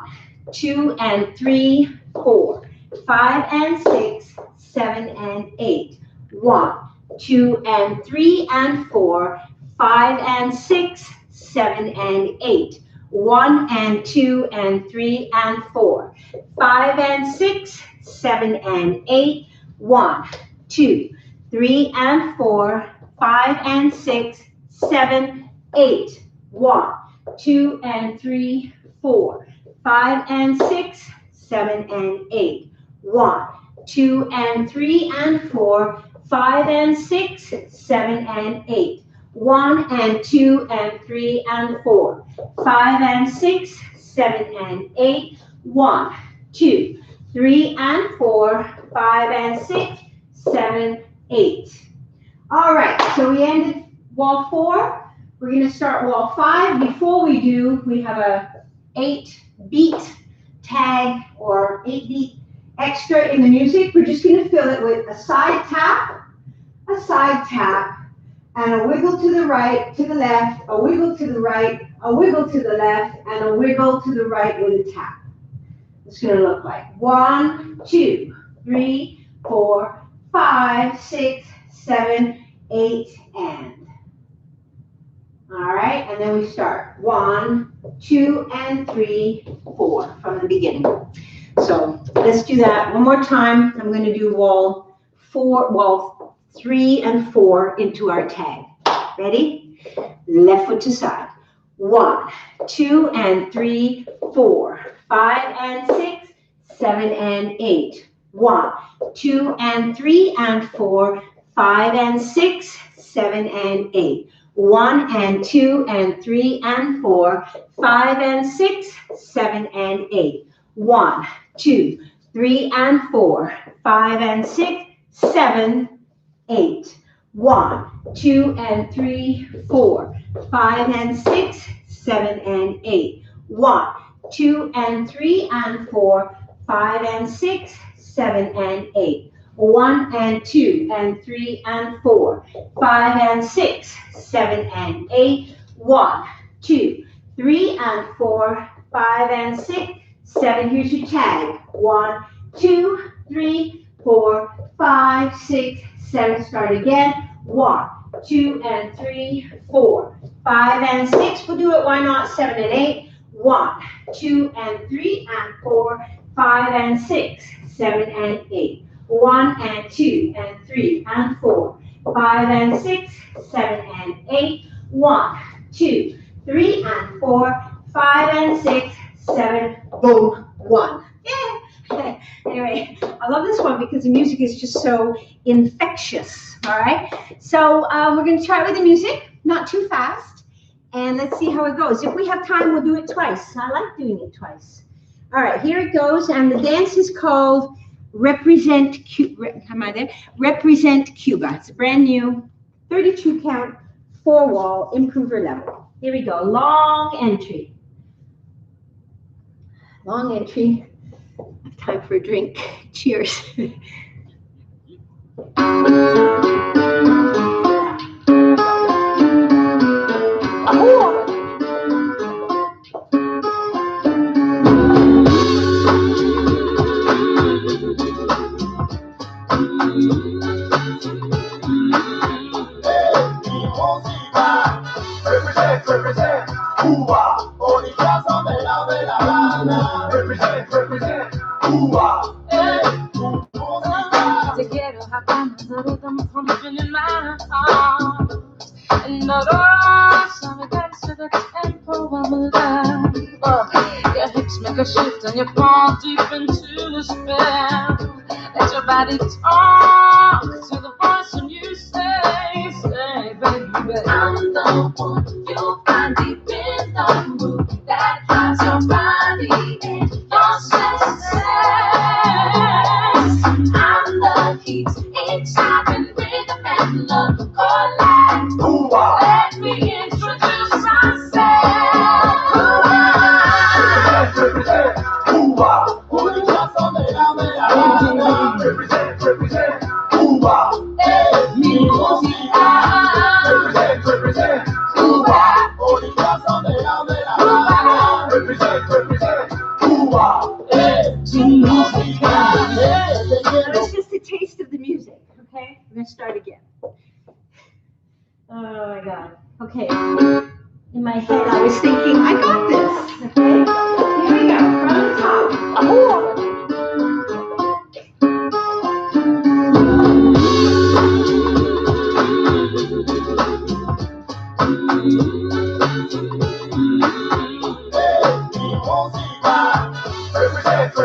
2, and 3, 4, 5 and 6, 7 and 8. 1, 2, and 3, and 4, 5 and 6, 7 and 8. 1, and 2, and 3, and 4, 5 and 6, 7 and 8. 1, 2, 3 and 4, 5 and 6, 7, 8. 1, 2 and 3, 4, 5 and 6, 7 and 8. 1, 2 and 3 and 4, 5 and 6, 7 and 8. 1 and 2 and 3 and 4, 5 and 6, 7 and 8. 1, 2, 3 and 4, 5 and 6, 7, 8. All right, so we ended wall 4. We're going to start wall 5. Before we do, we have a 8-beat tag or 8-beat extra in the music. We're just going to fill it with a side tap, and a wiggle to the right, to the left, a wiggle to the right, a wiggle to the left, and a wiggle to the right with a tap. It's going to look like 1, 2, 3, 4, 5, 6, 7, 8, and. All right, and then we start 1, 2, and 3, 4 from the beginning. So let's do that one more time. I'm going to do wall 3 and 4 into our tag. Ready? Left foot to side. 1, 2, and 3, 4, 5 and 6, 7 and 8. 1, 2 and 3 and 4, 5 and 6, 7 and 8. 1 and 2 and 3 and 4, 5 and 6, 7 and 8. 1, 2, 3 and 4, 5 and 6, 7, 8. 1, 2 and 3, 4, 5 and 6, 7 and 8. 1, 2 and 3 and 4, 5 and 6, 7 and 8. 1 and 2 and 3 and 4, 5 and 6, 7 and 8. 1, 2, 3 and 4, 5 and 6, 7. Here's your tag. 1, 2, 3, 4, 5, 6, 7. Start again. 1, 2 and 3, 4, 5 and 6. We'll do it. Why not? 7 and 8. 1, 2 and 3 and 4, 5 and 6, 7 and 8. 1 and 2 and 3 and 4, 5 and 6, 7 and 8. 1, 2, 3 and 4, 5 and 6, 7, boom, 1. Yeah. Anyway, I love this one because the music is just so infectious. All right. So we're going to try it with the music, not too fast. And let's see how it goes. If we have time, we'll do it twice. I like doing it twice. All right, here it goes. And the dance is called Represent Cuba. Am I there? Represent Cuba. It's a brand new 32 count, 4 wall, improver level. Here we go. Long entry. Long entry. Time for a drink. Cheers. Represent Cuba, Orishas de la Habana. Represent Cuba. Te quiero, Havana, pero I'm pumping in my heart. And the doors on the dance to the tempo of my life. Your hips make a shift and you fall deep into the spell. Let your body talk to the voice when you say, baby, I'm the one you'll find deep in the mood that drives your body and your senses. I'm the heat, inside and rhythm and love collide. Cuba. Let me introduce myself. Represent Cuba, Orishas de la Habana. Represent Cuba. Represent Cuba, Orishas de la Habana. Represent Cuba. That's just a taste of the music, okay? We're going to start again. Oh my God. Okay. In my head, I was thinking, I got this, okay? Here we go, from the top.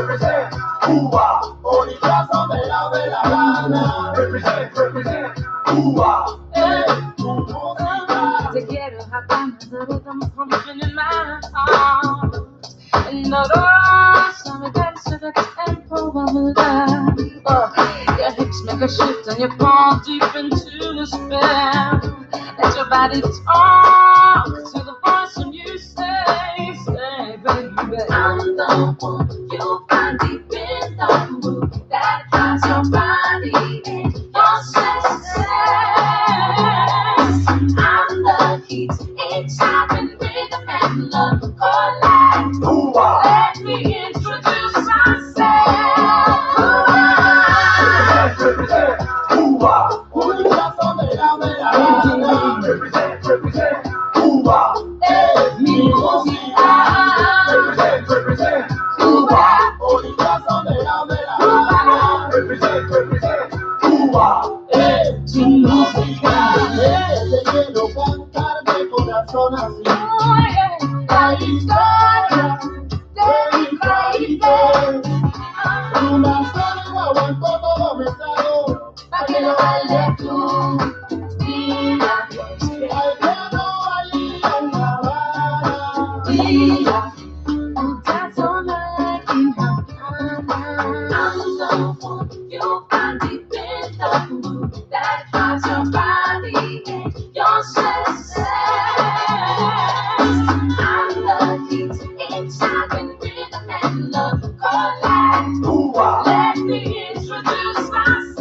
represent Cuba. Orishas donde la de La Habana. Represent Cuba. Tu música. Te quiero, Havana, the rhythm pumping in my heart. And the rosa me dance to the tempo of love. Your hips make a shift and you fall deep into the spell. Let your body talk to the voice when you say, baby, I'm the one you'll find deep in the mood that drives your body in your senses. I'm the heat inside and rhythm and love collide. Cuba. Let me introduce myself. Represent Cuba. Orishas donde la de La Habana. Represent Cuba. Mi música. Represent Cuba. Orishas donde la de La Habana. Represent Cuba. Tu música. Te quiero cantar de corazón así. La historia De mi país. Una sola aguantó todo me trago. pa' que lo bailes tú. Mira, Al piano ahí en La Habana. mira, that's all I can have. I'm the one you'll find deep in the mood that drives your body and your senses. I'm the heat inside when rhythm and love collide. Cuba. Let me introduce myself.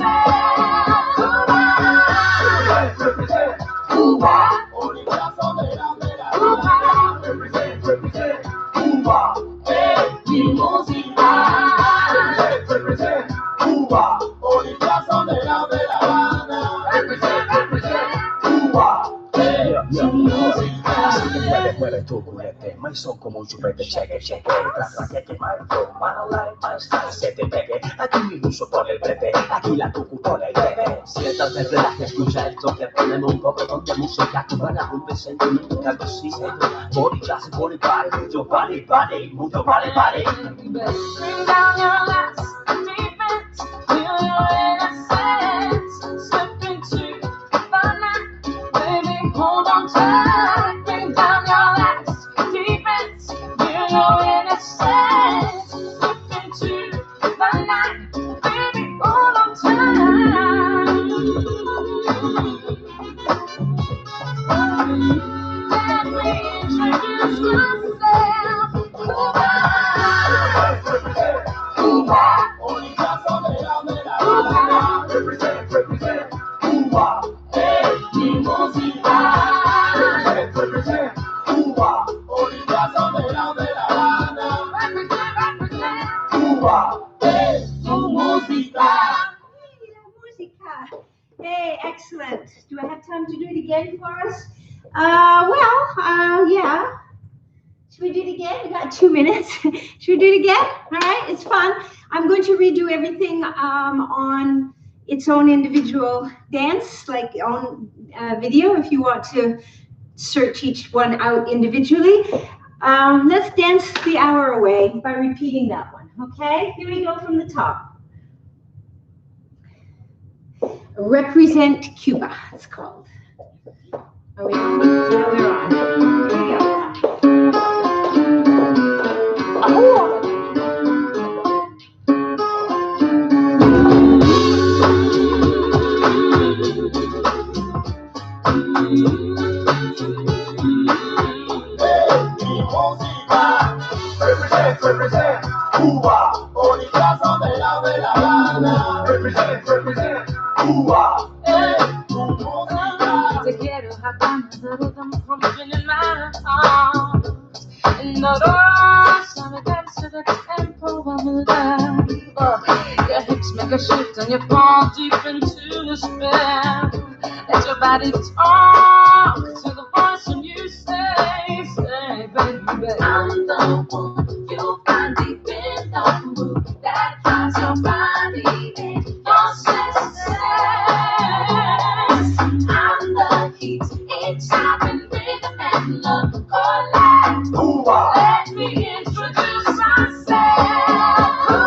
Represent Cuba, Orishas donde la de La Cuba, Habana. Represent Cuba. mi música. Represent Cuba. Orishas donde la de La Habana. Represent Cuba. tu música. Mueve tu culete, mais son como un chupete, cheque, tras que quemar tu mano, la más se te pegue. Aquí mi uso pone el brete, aquí la tucu pone el bebé. Siéntate, relaja, escucha el toque, poneme un poco de música cubana, un sentimiento, algo así. Body jazz, body body, mucho body, mucho body. Bring down your last defense, feel your innocence, slip into the night, baby, hold on tight. Bring down your last defense, feel your innocence, slip into the night, baby, hold on tight. Let me introduce myself. Cuba, Orishas donde la de La Habana. Represent Cuba. mi música. Represent Cuba. Orishas donde la de La Habana. Represent Cuba. tu música. Música. Hey, excellent. Do I have time to do it again for us? Yeah. Should we do it again? We got 2 minutes. Should we do it again? All right, it's fun. I'm going to redo everything on its own individual dance, like on video, if you want to search each one out individually. Let's dance the hour away by repeating that one, okay? Here we go from the top. Represent Cuba, it's called. Are we on? Yeah, we're on. Here we go. Mi música. Represent Cuba. Orishas donde la de La Habana. Represent Cuba. Tu música. Te quiero, Havana, the rhythm pumping in my heart. And the rosa me dance to the tempo of love. Your hips make a shift and you fall deep into the spell. Let your body talk to the voice when you say, baby, I'm the one you'll find deep in the mood that drives your body in your senses. I'm the heat inside when rhythm and love collide. Cuba. Let me introduce myself.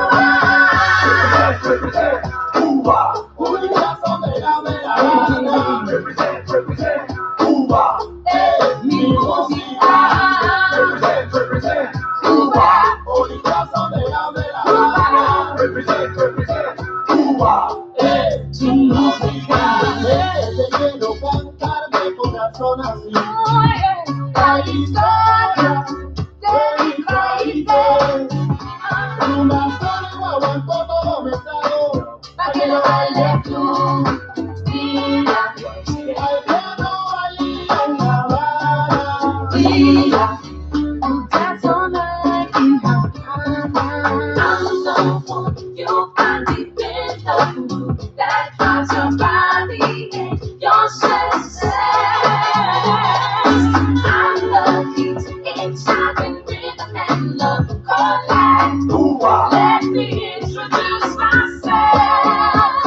when rhythm and love collide. Let me introduce myself.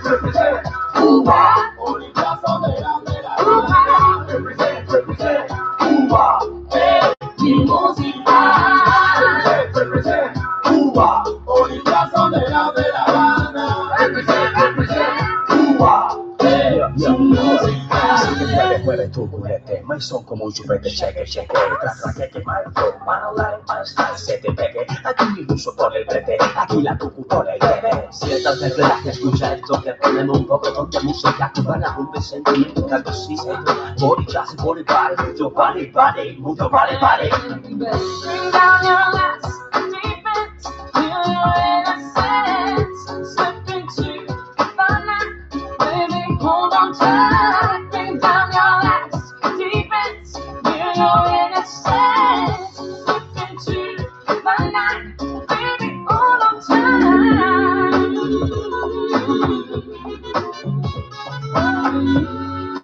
Represent, Cuba. Orishas, Cuba. represent, Cuba. Mi música. Represent, Cuba. Orishas, represent, Cuba. Su música. Mueve tu culete, my son como un chupete, cheque, cheque, que my flow, my life, my style, se te pegue, aquí mi uso por el brete, aquí la tucu por el bebé, siéntate, relaja, escucha esto, que ponemos un poco de música cubana, un sentimiento, algo sí, body, just body, body, your body, body, move your body, body. Bring down your last defense, feel your innocence, slip into the night, baby, hold on tight. Bring down your last defense, feel your innocence, slip into the night, baby, hold on tight.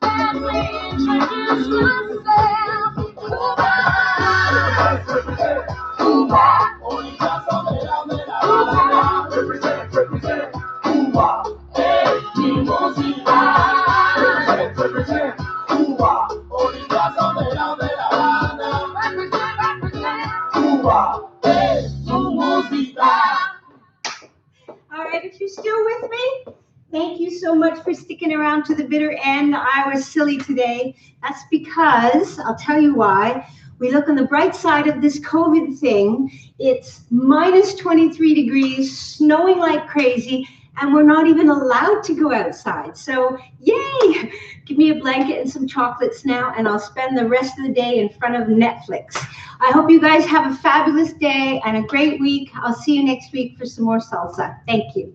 Let me introduce myself, Cuba. Cuba. Orishas, Cuba. represent, Cuba. Mi música. Represent, Cuba. Orishas, Represent Cuba. su música. All right, if you're still with me, thank you so much for sticking around to the bitter end. I was silly today. That's because, I'll tell you why. We look on the bright side of this COVID thing. It's minus 23 degrees, snowing like crazy, and we're not even allowed to go outside. So, yay! Give me a blanket and some chocolates now, and I'll spend the rest of the day in front of Netflix. I hope you guys have a fabulous day and a great week. I'll see you next week for some more salsa. Thank you.